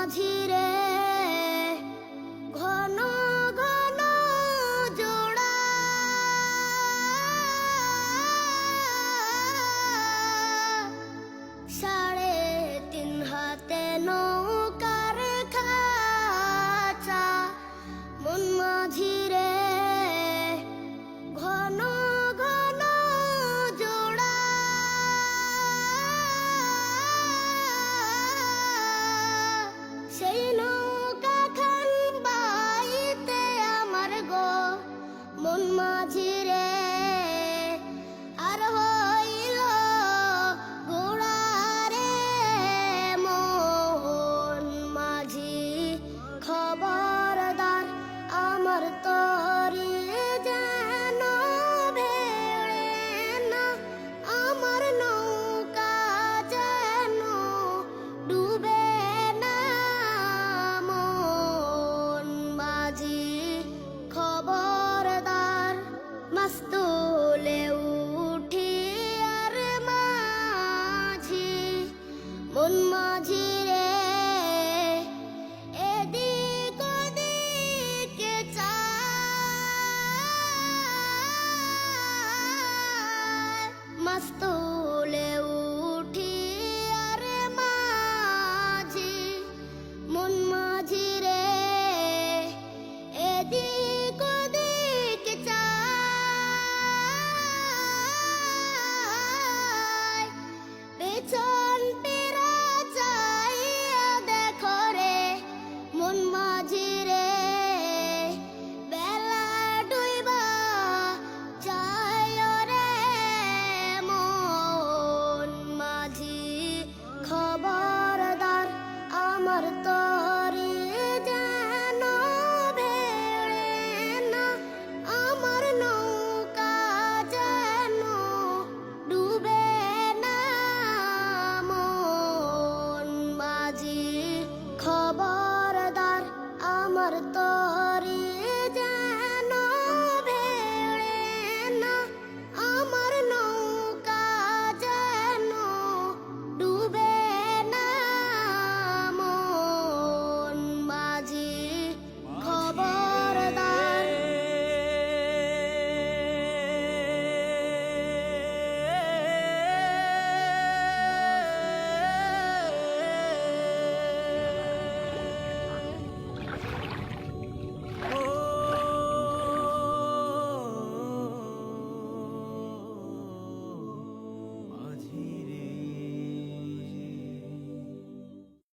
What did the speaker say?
মাঝি রে ঘন ঘন জোড়া সাড়ে তিন হাতে নৌকার খাঁচা মন মাঝি রে ঘন ঘন জোড়া সেই নৌকা খান বাইতে আমার গো মন মাঝি রে আর হইল গোড়া রে মন মাঝি খবরদার আমার তরি যেন ভেড়ে না আমার নৌকা যেন ডুবে না মন মাঝি খবরদার মাস্তুলে উঠি আর মাঝি মন মাঝি রে এদিক ওদিকে চায় মাস্তুলে উঠি আর মাঝি মন মাঝি রে এদিক ওদিকে চায় পেছন পেরা চাইয়া দেখো রে মন মাঝি রে বেলা ডুইবা যায় রে মন মাঝি খবরদার আমার তরি যেন ভেড়ে না আমার নৌকা যেন ডুবে না মন মাঝি খবরদার আমার তরি